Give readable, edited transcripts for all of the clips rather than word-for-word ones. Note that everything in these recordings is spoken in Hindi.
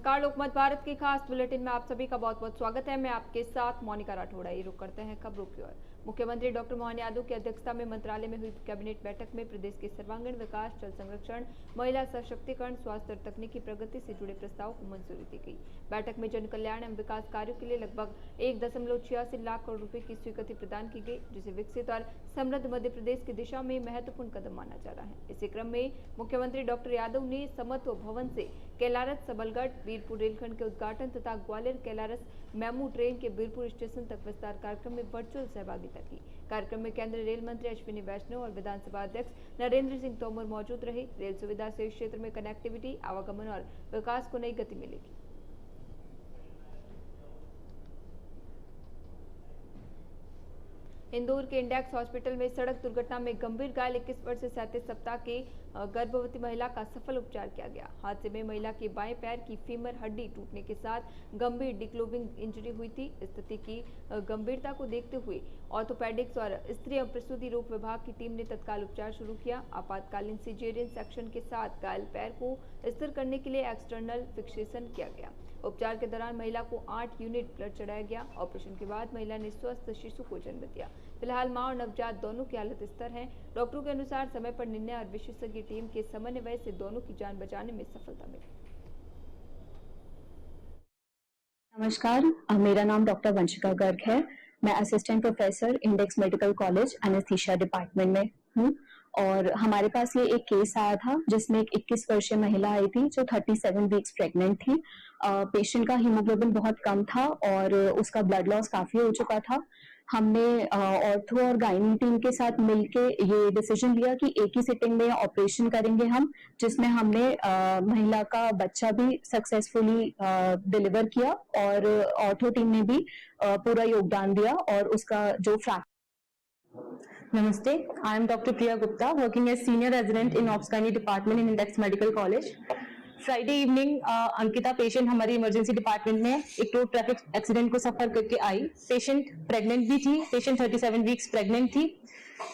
नमस्कार, लोकमत भारत की खास बुलेटिन में आप सभी का बहुत बहुत स्वागत है। मैं आपके साथ मोनिका राठौड़ा। ये रुक करते हैं खबरों की ओर। मुख्यमंत्री डॉक्टर मोहन यादव की अध्यक्षता में मंत्रालय में हुई कैबिनेट बैठक में प्रदेश के सर्वांगीण विकास, जल संरक्षण, महिला सशक्तिकरण, स्वास्थ्य और तकनीकी प्रगति से जुड़े प्रस्ताव को मंजूरी दी गई। बैठक में जन कल्याण एवं विकास कार्यों के लिए लगभग 1.86 लाख करोड़ रुपए की स्वीकृति प्रदान की गई, जिसे विकसित और समृद्ध मध्य प्रदेश की दिशा में महत्वपूर्ण कदम माना जा रहा है। इसी क्रम में मुख्यमंत्री डॉक्टर यादव ने समत्व भवन से कैलारस सबलगढ़ बीरपुर रेलखंड के उद्घाटन तथा ग्वालियर कैलारस मेमू ट्रेन के बीरपुर स्टेशन तक विस्तार कार्यक्रम में वर्चुअल सहभागिता की। कार्यक्रम में केंद्रीय रेल मंत्री अश्विनी वैष्णव और विधानसभा अध्यक्ष नरेंद्र सिंह तोमर मौजूद रहे। रेल सुविधा से इस क्षेत्र में कनेक्टिविटी, आवागमन और विकास को नई गति मिलेगी। इंदौर के इंडेक्स हॉस्पिटल में सड़क दुर्घटना में गंभीर घायल 21 वर्ष से 37 सप्ताह की गर्भवती महिला का सफल उपचार किया गया। हादसे में महिला के बाएं पैर की फीमर हड्डी टूटने के साथ गंभीर डिक्लोबिंग इंजरी हुई थी। स्थिति की गंभीरता को देखते हुए ऑर्थोपेडिक्स और स्त्री एवं प्रसूति रोग विभाग की टीम ने तत्काल उपचार शुरू किया। आपातकालीन सिजेरियन सेक्शन के साथ घायल पैर को स्थिर करने के लिए एक्सटर्नल फिक्सेशन किया गया। उपचार के दौरान महिला को 8 यूनिट ब्लड चढ़ाया गया। ऑपरेशन के बाद महिला ने स्वस्थ शिशु को जन्म दिया। फिलहाल मां और नवजात दोनों की हालत स्थिर है। डॉक्टरों के अनुसार समय पर निर्णय और विशेषज्ञ टीम के समन्वय से दोनों की जान बचाने में सफलता मिली। नमस्कार, मेरा नाम डॉक्टर वंशिका गर्ग है। मैं assistant professor index medical college anaesthesia department में हूँ और हमारे पास ये एक केस आया था जिसमें एक 21 वर्षीय महिला आई थी जो 37 वीक्स प्रेग्नेंट थी। पेशेंट का हीमोग्लोबिन बहुत कम था और उसका ब्लड लॉस काफी हो चुका था। हमने ऑर्थो और गायनी टीम के साथ मिलके ये डिसीजन लिया कि एक ही सिटिंग में ऑपरेशन करेंगे हम, जिसमें हमने महिला का बच्चा भी सक्सेसफुली डिलीवर किया और ऑर्थो टीम ने भी पूरा योगदान दिया और उसका जो Namaste, I am Dr. Priya Gupta, working as Senior Resident in Obs Gynae Department in Index Medical College. Friday evening Ankita patient हमारी इमरजेंसी डिपार्टमेंट में एक रोड ट्रैफिक एक्सीडेंट को सफर करके आई। पेशेंट प्रेग्नेंट भी थी, पेशेंट 37 वीक्स प्रेग्नेंट थी,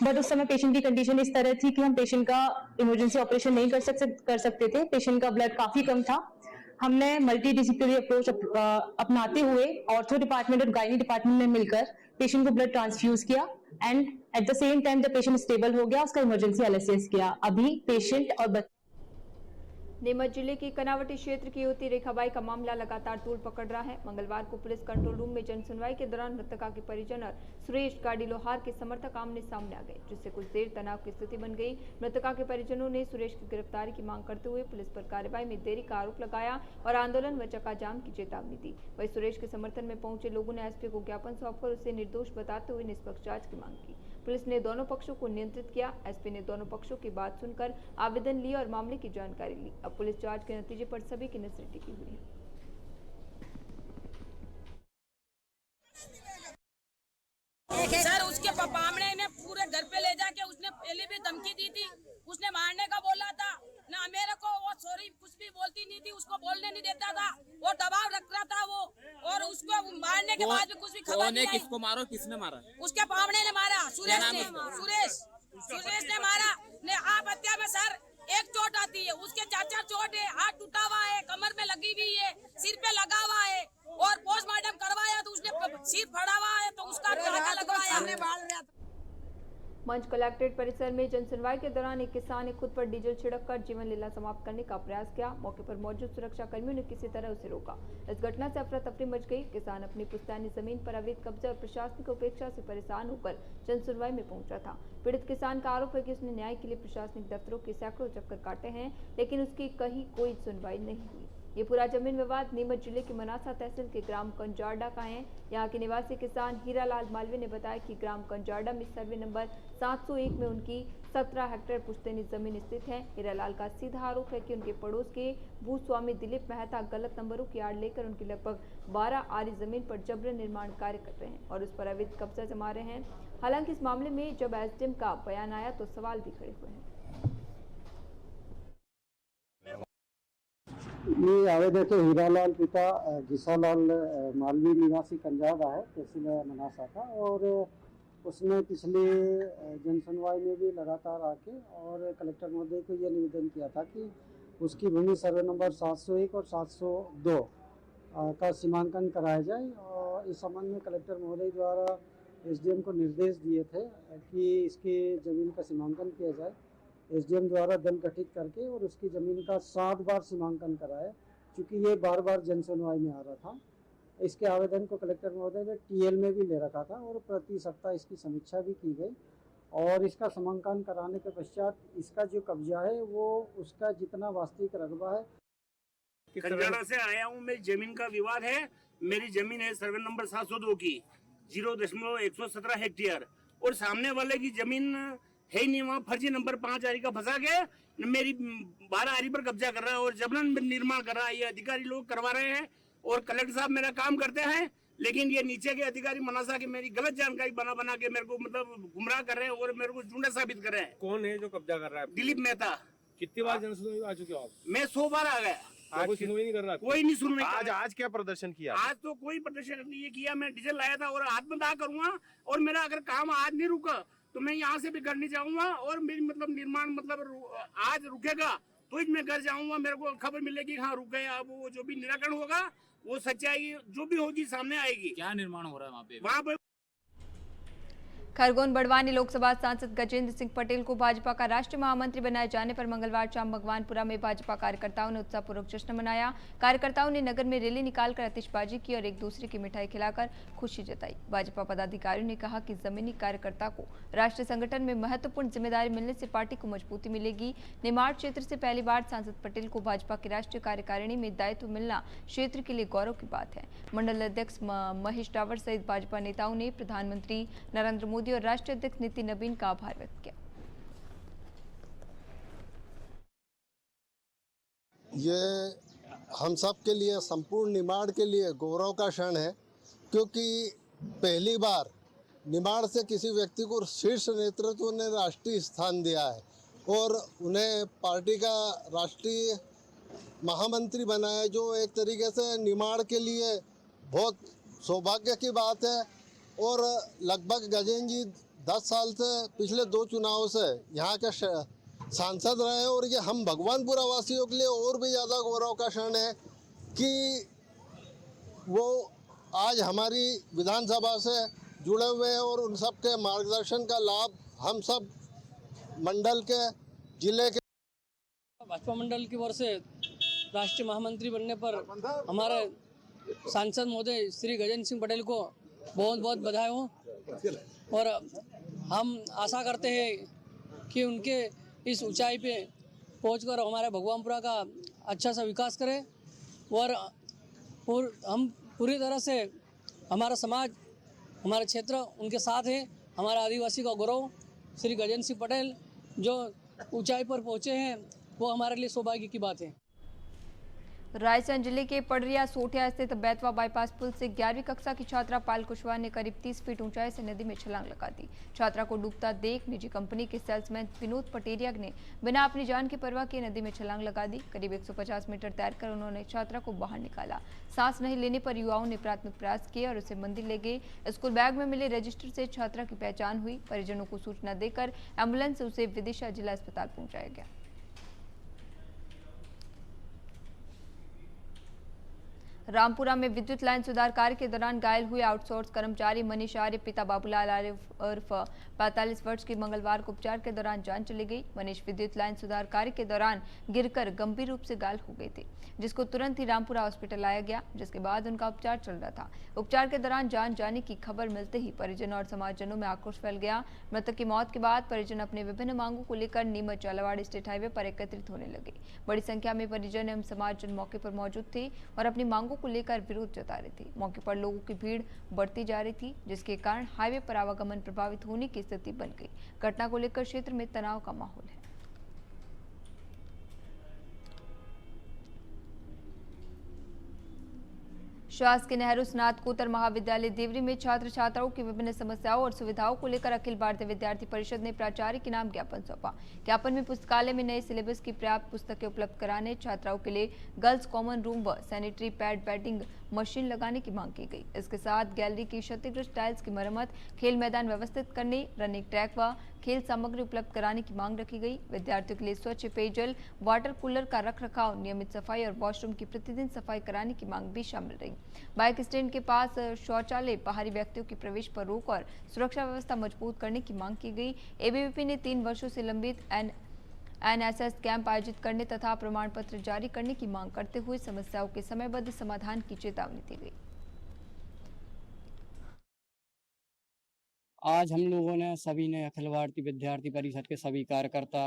बट उस समय पेशेंट की कंडीशन इस तरह थी कि हम पेशेंट का इमरजेंसी ऑपरेशन नहीं कर सकते थे। पेशेंट का ब्लड काफी कम था। हमने मल्टी डिसिप्लिनरी अप्रोच अपनाते हुए ऑर्थो डिपार्टमेंट और गायनी डिपार्टमेंट में मिलकर पेशेंट को ब्लड ट्रांसफ्यूज किया and at the same time जब पेशेंट स्टेबल हो गया उसका इमरजेंसी एलएसएस किया। अभी पेशेंट और नीमच जिले की कनावटी क्षेत्र की युवती रेखाबाई का मामला लगातार तूल पकड़ रहा है। मंगलवार को पुलिस कंट्रोल रूम में जनसुनवाई के दौरान मृतका के परिजन और सुरेश गाड़ी लोहार के समर्थक आमने सामने आ गए, जिससे कुछ देर तनाव की स्थिति बन गई। मृतका के परिजनों ने सुरेश की गिरफ्तारी की मांग करते हुए पुलिस पर कार्रवाई में देरी का आरोप लगाया और आंदोलन व चक्काजाम की चेतावनी दी। वहीं सुरेश के समर्थन में पहुंचे लोगों ने एसपी को ज्ञापन सौंपकर उसे निर्दोष बताते हुए निष्पक्ष जांच की मांग की। पुलिस ने दोनों पक्षों को नियंत्रित किया। एसपी ने दोनों पक्षों की बात सुनकर आवेदन लिया और मामले की जानकारी ली। अब पुलिस जांच के नतीजे पर सभी की नजर टिकी हुई है। सर उसके पापड़े ने पूरे घर पे ले जाके उसने पहले भी धमकी दी थी, उसने मारने का बोला था ना मेरे को, वो सॉरी कुछ भी बोलती नहीं थी, उसको बोलने नहीं देता था, वो दबाव रख रहा था वो, और उसको मारने के बाद भी कुछ भी खबर नहीं आई। किसको मारो, किसने मारा? उसके पापड़े ने मारा, सुरेश ने मारा ने। आप हत्या में सर एक चोट आती है, उसके 4 चोट है, हाथ टूटा हुआ है, कमर में लगी हुई है, सिर पे लगा हुआ है और पोस्टमार्टम करवाया तो उसने सिर फड़ा हुआ है तो उसका टाका लगवाया। मंच कलेक्ट्रेट परिसर में जनसुनवाई के दौरान एक किसान ने खुद पर डीजल छिड़ककर जीवन लीला समाप्त करने का प्रयास किया। मौके पर मौजूद सुरक्षा कर्मियों ने किसी तरह उसे रोका। इस घटना से अफरा तफरी मच गई। किसान अपनी पुश्तैनी जमीन पर अवैध कब्जा और प्रशासनिक उपेक्षा से परेशान होकर जनसुनवाई में पहुंचा था। पीड़ित किसान का आरोप है कि उसने न्याय के लिए प्रशासनिक दफ्तरों के सैकड़ों चक्कर काटे हैं, लेकिन उसकी कहीं कोई सुनवाई नहीं हुई। ये पूरा जमीन विवाद नीमच जिले के मनासा तहसील के ग्राम कंजारडा का है। यहाँ के निवासी किसान हीरालाल मालवीय ने बताया कि ग्राम कंजारडा में सर्वे नंबर 701 में उनकी 17 हेक्टेयर पुश्तैनी जमीन स्थित है। हीरालाल का सीधा आरोप है कि उनके पड़ोस के भूस्वामी दिलीप मेहता गलत नंबरों की आड़ लेकर उनकी लगभग 12 आरी जमीन पर जबरन निर्माण कार्य कर रहे हैं और उस पर अवैध कब्जा जमा रहे हैं। हालांकि इस मामले में जब एसडीएम का बयान आया तो सवाल भी खड़े हुए हैं। ये आवेदक हीरालाल पिता जिसालाल मालवीय निवासी कंजारडा है, तहसील मनासा का, और उसने पिछले जनसुनवाई में भी लगातार आके और कलेक्टर महोदय को यह निवेदन किया था कि उसकी भूमि सर्वे नंबर 701 और 702 का सीमांकन कराया जाए। और इस संबंध में कलेक्टर महोदय द्वारा एसडीएम को निर्देश दिए थे कि इसकी ज़मीन का सीमांकन किया जाए। एसडीएम द्वारा दल गठित करके और उसकी ज़मीन का 7 बार सीमांकन कराया, क्योंकि ये बार बार जन सुनवाई में आ रहा था। इसके आवेदन को कलेक्टर महोदय ने टीएल में भी ले रखा था और प्रति सप्ताह इसकी समीक्षा भी की गई। और इसका सीमांकन कराने के पश्चात इसका जो कब्जा है वो उसका जितना वास्तविक रकबा है। खंजारा से आया हूँ, मेरी जमीन का विवाद है। मेरी जमीन है सर्वे नंबर 702 की 0.117 हेक्टेयर, और सामने वाले की जमीन है ही नहीं, वहाँ फर्जी नंबर 5 आरी का फंसा के मेरी 12 आरी पर कब्जा कर रहा है और जबरन निर्माण कर रहा है। ये अधिकारी लोग करवा रहे हैं और कलेक्टर साहब मेरा काम करते हैं, लेकिन ये नीचे के अधिकारी मनासा की मेरी गलत जानकारी बना के मेरे को मतलब गुमराह कर रहे हैं और मेरे को झूठा साबित कर रहे हैं। कौन है जो कब्जा कर रहा है? दिलीप मेहता। कितनी बार जनसुनवाई आ चुके हो आप? मैं 100 बार आ गया, कोई सुनवाई नहीं कर रहा? कोई नहीं सुनवाई। आज क्या प्रदर्शन किया? आज तो कोई प्रदर्शन नहीं ये किया। मैं डीजल लाया था और आत्मदाह करूंगा, और मेरा अगर काम आज नहीं रुका तो मैं यहाँ से भी घर नहीं जाऊंगा, और मेरी मतलब निर्माण मतलब आज रुकेगा तो ही मैं घर जाऊंगा। मेरे को खबर मिलेगी हाँ रुक गए। अब वो जो भी निराकरण होगा वो सच्चाई जो भी होगी सामने आएगी। क्या निर्माण हो रहा है वहाँ पे? खरगोन बड़वानी लोकसभा सांसद गजेंद्र सिंह पटेल को भाजपा का राष्ट्रीय महामंत्री बनाए जाने पर मंगलवार शाम भगवानपुरा में भाजपा कार्यकर्ताओं ने उत्साहपूर्वक जश्न मनाया। कार्यकर्ताओं ने नगर में रैली निकालकर आतिशबाजी की और एक दूसरे की मिठाई खिलाकर खुशी जताई। भाजपा पदाधिकारियों ने कहा कि जमीनी कार्यकर्ता को राष्ट्रीय संगठन में महत्वपूर्ण जिम्मेदारी मिलने से पार्टी को मजबूती मिलेगी। निमाड़ क्षेत्र से पहली बार सांसद पटेल को भाजपा की राष्ट्रीय कार्यकारिणी में दायित्व मिलना क्षेत्र के लिए गौरव की बात है। मंडल अध्यक्ष महेश टावर सहित भाजपा नेताओं ने प्रधानमंत्री नरेंद्र मोदी और राष्ट्रीय अध्यक्ष नितिन नवीन का आभार व्यक्त किया। ये हम सब के लिए, संपूर्ण निमाड़ के लिए गौरव का क्षण है, क्योंकि पहली बार निमाड़ से किसी व्यक्ति को शीर्ष नेतृत्व ने राष्ट्रीय स्थान दिया है और उन्हें पार्टी का राष्ट्रीय महामंत्री बनाया, जो एक तरीके से निमाड़ के लिए बहुत सौभाग्य की बात है। और लगभग गजेंद्र जी 10 साल से पिछले 2 चुनाव से यहाँ के सांसद रहे, और ये हम भगवानपुरा वासियों के लिए और भी ज़्यादा गौरव का क्षण है कि वो आज हमारी विधानसभा से जुड़े हुए हैं और उन सब के मार्गदर्शन का लाभ हम सब मंडल के, जिले के भाजपा मंडल की ओर से राष्ट्रीय महामंत्री बनने पर हमारे सांसद महोदय श्री गजेंद्र सिंह पटेल को बहुत बहुत बधाई हो, और हम आशा करते हैं कि उनके इस ऊंचाई पे पहुंचकर हमारे भगवानपुरा का अच्छा सा विकास करें। और हम पूरी तरह से हमारा समाज, हमारा क्षेत्र उनके साथ है। हमारा आदिवासी का गौरव श्री गजेंद्र सिंह पटेल जो ऊंचाई पर पहुंचे हैं वो हमारे लिए सौभाग्य की बात है। रायसेन जिले के पडरिया सोठिया स्थित बैतवा बाईपास पुल से 11वीं कक्षा की छात्रा पायल कुशवाहा ने करीब 30 फीट ऊंचाई से नदी में छलांग लगा दी। छात्रा को डूबता देख निजी कंपनी के सेल्समैन विनोद पटेरिया ने बिना अपनी जान की परवाह किए नदी में छलांग लगा दी। करीब 150 मीटर तैरकर उन्होंने छात्रा को बाहर निकाला। सांस नहीं लेने पर युवाओं ने प्राथमिक प्रयास किए और उसे मंदिर ले गए। स्कूल बैग में मिले रजिस्टर से छात्रा की पहचान हुई। परिजनों को सूचना देकर एम्बुलेंस से उसे विदिशा जिला अस्पताल पहुंचाया गया। रामपुरा में विद्युत लाइन सुधार कार्य के दौरान घायल हुए आउटसोर्स कर्मचारी मनीष आर्य पिता बाबूलाल आर्य उर्फ 45 वर्ष की मंगलवार को उपचार के दौरान जान चली गई। मनीष विद्युत लाइन सुधार कार्य के दौरान गिरकर गंभीर रूप से घायल हो गए थे, जिसको तुरंत ही रामपुरा हॉस्पिटल लाया गया, जिसके बाद उनका उपचार चल रहा था। उपचार के दौरान जान जाने की खबर मिलते ही परिजन और समाजजनों में आक्रोश फैल गया। मृतक की मौत के बाद परिजन अपने विभिन्न मांगों को लेकर नीमच झालावाड़ स्टेट हाईवे पर एकत्रित होने लगे। बड़ी संख्या में परिजन एवं समाजजन मौके पर मौजूद थे और अपनी मांगों को लेकर विरोध जता रहे थे। मौके पर लोगों की भीड़ बढ़ती जा रही थी, जिसके कारण हाईवे पर आवागमन प्रभावित होने की स्थिति बन गई। घटना को लेकर क्षेत्र में तनाव का माहौल है। शासकीय नेहरू स्नातकोत्तर महाविद्यालय देवरी में छात्र छात्राओं की विभिन्न समस्याओं और सुविधाओं को लेकर अखिल भारतीय विद्यार्थी परिषद ने प्राचार्य के नाम ज्ञापन सौंपा। ज्ञापन में पुस्तकालय में नए सिलेबस की पर्याप्त पुस्तकें उपलब्ध कराने, छात्राओं के लिए गर्ल्स कॉमन रूम व सैनिटरी पैड बेडिंग मशीन लगाने की मांग की गई। इसके साथ गैलरी की क्षतिग्रस्त टाइल्स की मरम्मत, खेल मैदान व्यवस्थित करने, रनिंग ट्रैक व खेल सामग्री उपलब्ध कराने की मांग रखी गई। विद्यार्थियों के लिए स्वच्छ पेयजल, वाटर कूलर का रखरखाव, नियमित सफाई और वॉशरूम की प्रतिदिन सफाई कराने की मांग भी शामिल रही। बाइक स्टैंड के पास शौचालय, बाहरी व्यक्तियों की प्रवेश पर रोक और सुरक्षा व्यवस्था मजबूत करने की मांग की गई। एबीवीपी ने 3 वर्षों से लंबित एनएसएस कैंप आयोजित करने तथा प्रमाण पत्र जारी करने की मांग करते हुए समस्याओं के समयबद्ध समाधान की चेतावनी दी गई। आज हम लोगों ने सभी ने अखिल भारतीय विद्यार्थी परिषद के सभी कार्यकर्ता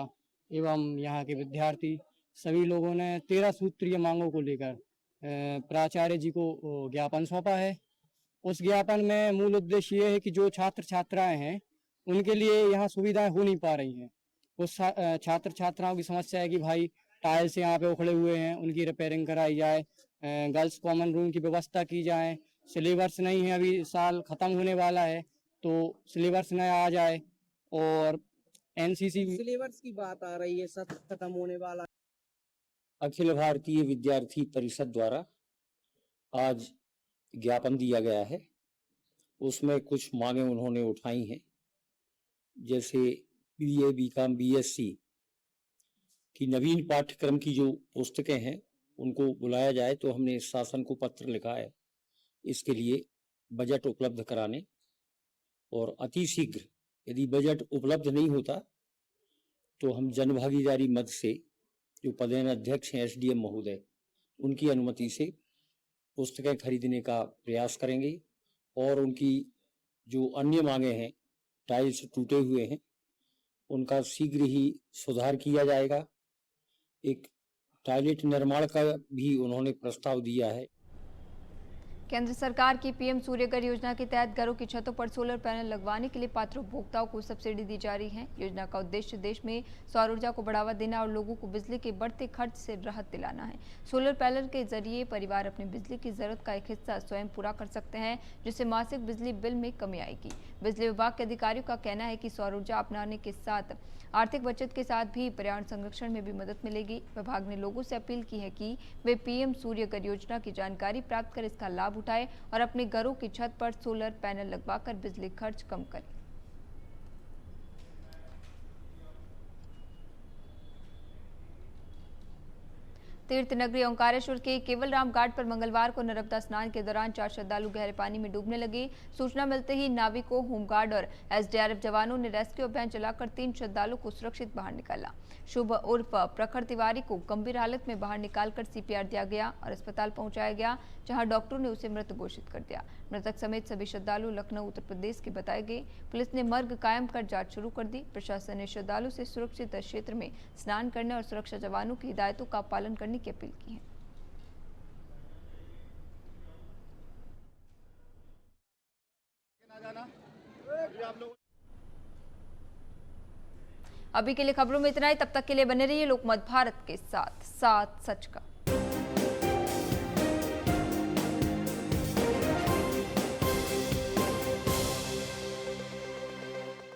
एवं यहाँ के विद्यार्थी सभी लोगों ने 13 सूत्रीय मांगों को लेकर प्राचार्य जी को ज्ञापन सौंपा है। उस ज्ञापन में मूल उद्देश्य ये है कि जो छात्र छात्राएं हैं उनके लिए यहाँ सुविधाएं हो नहीं पा रही हैं। उस छात्र छात्राओं की समस्या है कि भाई टाइल्स यहाँ पे उखड़े हुए हैं, उनकी रिपेयरिंग कराई जाए, गर्ल्स कॉमन रूम की व्यवस्था की जाए, सिलेबस नहीं है, अभी साल खत्म होने वाला है तो सिलेबस नया आ जाए, और एनसीसी सिलेबस की बात आ रही है, सब खत्म होने वाला। अखिल भारतीय विद्यार्थी परिषद द्वारा आज ज्ञापन दिया गया है। उसमें कुछ मांगे उन्होंने उठाई हैं, जैसे बीए, बीकॉम, बीएससी की नवीन पाठ्यक्रम की जो पुस्तकें हैं उनको बुलाया जाए। तो हमने शासन को पत्र लिखा है इसके लिए बजट उपलब्ध कराने, और अति शीघ्र यदि बजट उपलब्ध नहीं होता तो हम जनभागीदारी मद से जो पदेन अध्यक्ष हैं एसडीएम महोदय, उनकी अनुमति से पुस्तकें खरीदने का प्रयास करेंगे। और उनकी जो अन्य मांगे हैं, टाइल्स टूटे हुए हैं, उनका शीघ्र ही सुधार किया जाएगा। एक टॉयलेट निर्माण का भी उन्होंने प्रस्ताव दिया है। केंद्र सरकार की पीएम सूर्यघर योजना के तहत घरों की छतों पर सोलर पैनल लगवाने के लिए पात्र उपभोक्ताओं को सब्सिडी दी जा रही है। योजना का उद्देश्य देश में सौर ऊर्जा को बढ़ावा देना और लोगों को बिजली के बढ़ते खर्च से राहत दिलाना है। सोलर पैनल के जरिए परिवार अपनी बिजली की जरूरत का एक हिस्सा स्वयं पूरा कर सकते हैं, जिससे मासिक बिजली बिल में कमी आएगी। बिजली विभाग के अधिकारियों का कहना है कि सौर ऊर्जा अपनाने के साथ आर्थिक बचत के साथ भी पर्यावरण संरक्षण में भी मदद मिलेगी। विभाग ने लोगों से अपील की है कि वे पीएम सूर्यघर योजना की जानकारी प्राप्त कर इसका लाभ उठाएं और अपने घरों की छत पर सोलर पैनल लगवाकर बिजली खर्च कम करें। तीर्थ नगरी ओंकारेश्वर के केवलराम घाट पर मंगलवार को नर्मदा स्नान के दौरान 4 श्रद्धालु गहरे पानी में डूबने लगे। सूचना मिलते ही नाविकों, होमगार्ड और एसडीआरएफ जवानों ने रेस्क्यू अभियान चलाकर 3 श्रद्धालुओं को सुरक्षित बाहर निकाला। शुभ उर्फ प्रखर तिवारी को गंभीर हालत में बाहर निकालकर सीपीआर दिया गया और अस्पताल पहुंचाया गया, जहां डॉक्टरों ने उसे मृत घोषित कर दिया। मृतक समेत सभी श्रद्धालु लखनऊ, उत्तर प्रदेश के बताए गए। पुलिस ने मर्ग कायम कर जांच शुरू कर दी। प्रशासन ने श्रद्धालु से सुरक्षित क्षेत्र में स्नान करने और सुरक्षा जवानों की हिदायतों का पालन करने की अपील की है। अभी के लिए खबरों में इतना ही। तब तक के लिए बने रहिए लोकमत भारत के साथ, साथ सच का।